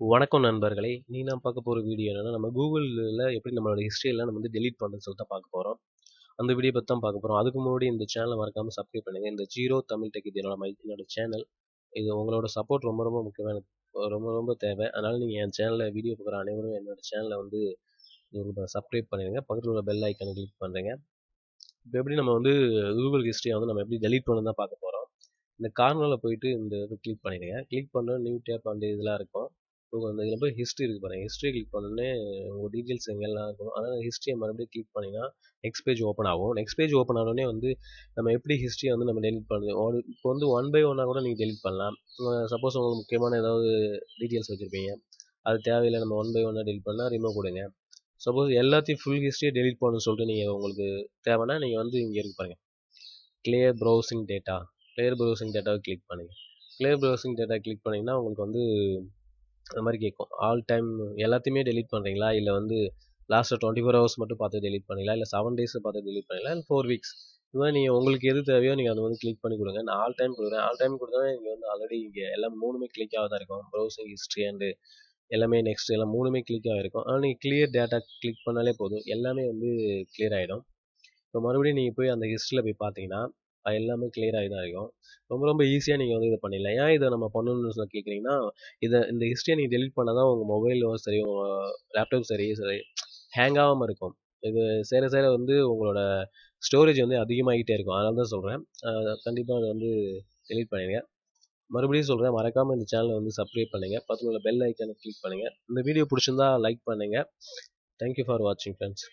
வணக்கம் நண்பர்களே! இன்னைக்கு நாம் பார்க்க போற வீடியோ என்னன்னா, நம்ம Googleல எப்படி நம்மளோட ஹிஸ்டரி எல்லாம் நம்ம வந்து டெலீட் பண்றதுன்னு சொல்லிட்டு தான் பார்க்க போறோம். அந்த வீடியோ பத்தி தான் பார்க்க போறோம். அதுக்கு முன்னாடி இந்த சேனல மறக்காம சப்ஸ்கிரைப் பண்ணுங்க. இந்த ஜீரோ தமிழ் டெக் இது என்னோட சேனல். இது உங்களோட சப்போர்ட் ரொம்ப ரொம்ப முக்கியம். எனக்கு ரொம்ப ரொம்ப தேவை. அதனால நீங்க என் சேனல்ல வீடியோ பார்க்குற அனைவரும் என்னோட சேனல வந்து சப்ஸ்கிரைப் பண்ணிடுங்க. பக்கத்துல உள்ள பெல் ஐகானை கிளிக் பண்ணுங்க. இப்ப எப்படி நம்ம வந்து Google ஹிஸ்டரிய வந்து நம்ம எப்படி டெலீட் பண்ணணும்னு தான் பார்க்க போறோம். இந்த கார்னர்ல போயிட்டு இந்த இது கிளிக் பண்ணிடுங்க. கிளிக் பண்ணா நியூ டேப் அந்த இதெல்லாம் இருக்கும். அந்த இதில போய் ஹிஸ்டரி இருக்கு பாருங்க. ஹிஸ்டரி கிளிக் பண்ணோனே உங்க டீட்டெயில்ஸ் எங்கெல்லாம் இருக்கும். அதாவது ஹிஸ்டரிய மறுபடியும் கிளிக் பண்ணீங்கன்னா, நெக்ஸ்ட் பேஜ் ஓப்பன் ஆகும். நெக்ஸ்ட் பேஜ் ஓப்பன் ஆனோனே வந்து நம்ம எப்படி ஹிஸ்டரிய வந்து நம்ம டெலீட் பண்ணுது. இப்போ வந்து ஒன் பை ஒன்னா கூட நீங்க டெலீட் பண்ணலாம். சப்போஸ் உங்களுக்கு முக்கியமான ஏதாவது டீட்டெயில்ஸ் வச்சிருப்பீங்க. அது தேவையில்ல நம்ம ஒன் பை ஒன்னா டெலீட் பண்ணா ரிமூவ் கொடுங்க. சப்போஸ் எல்லாத்தையும் ஃபுல் ஹிஸ்டரியை டெலீட் பண்ணணும்னு சொல்லிட்டு நீங்கள் உங்களுக்கு தேவைன்னா நீங்கள் வந்து இங்கே இருக்கு பாருங்க. Clear browsing data. Clear browsing டேட்டாவை கிளிக் பண்ணுங்க. கிளியர் ப்ரௌசிங் டேட்டா கிளிக் பண்ணிங்கன்னா உங்களுக்கு வந்து அந்த மாதிரி கேட்கும். ஆல் டைம் எல்லாத்தையுமே டெலீட் பண்ணுறீங்களா, இல்லை வந்து லாஸ்ட்டு 24 ஹவர்ஸ் மட்டும் பார்த்து டெலீட் பண்ணீங்களா, இல்லை 7 டேஸ் பார்த்து டெலீட் பண்ணீங்களா, இல்லை 4 வீக்ஸ். இது மாதிரி நீங்கள் உங்களுக்கு எது தேவையோ நீங்கள் அதை வந்து கிளிக் பண்ணி கொடுங்க. நான் ஆல் டைம் கொடுக்குறேன். ஆல் டைம் கொடுத்தா நீங்கள் வந்து ஆல்ரெடி இங்கே எல்லாம் மூணுமே கிளிக் ஆக தான் இருக்கும். ப்ரௌசிங் ஹிஸ்ட்ரி அண்டு எல்லாமே நெக்ஸ்ட் எல்லாம் மூணுமே கிளிக் ஆகிருக்கும். ஆனால் நீங்கள் கிளியர் டேட்டா கிளிக் பண்ணாலே போதும், எல்லாமே வந்து கிளியர் ஆகிடும். இப்போ மறுபடியும் நீங்கள் போய் அந்த ஹிஸ்ட்ரியில் போய் பார்த்தீங்கன்னா அது எல்லாமே கிளியர் ஆகி தான் இருக்கும். ரொம்ப ரொம்ப ஈஸியாக நீங்கள் வந்து இதை பண்ணிடலாம். ஏன் இதை நம்ம பண்ணணும்னு சொல்லி கேட்குறீங்கன்னா, இந்த ஹிஸ்ட்ரியை நீங்கள் டெலிட் பண்ணால் தான் உங்கள் மொபைலோ சரி உங்கள் லேப்டாப் சரி சரி ஹேங் ஆகாமல் இருக்கும். இது சேர சேர வந்து உங்களோட ஸ்டோரேஜ் வந்து அதிகமாகிட்டே இருக்கும். அதனால தான் சொல்கிறேன், கண்டிப்பாக அதை வந்து டெலீட் பண்ணிடுங்க. மறுபடியும் சொல்கிறேன், மறக்காமல் இந்த சேனலை வந்து சப்ஸ்கிரைப் பண்ணுங்கள். பக்கத்தில் உள்ள பெல் ஐக்கானை கிளிக் பண்ணுங்கள். இந்த வீடியோ பிடிச்சிருந்தா லைக் பண்ணுங்கள். தேங்க்யூ ஃபார் வாட்சிங் ஃப்ரெண்ட்ஸ்.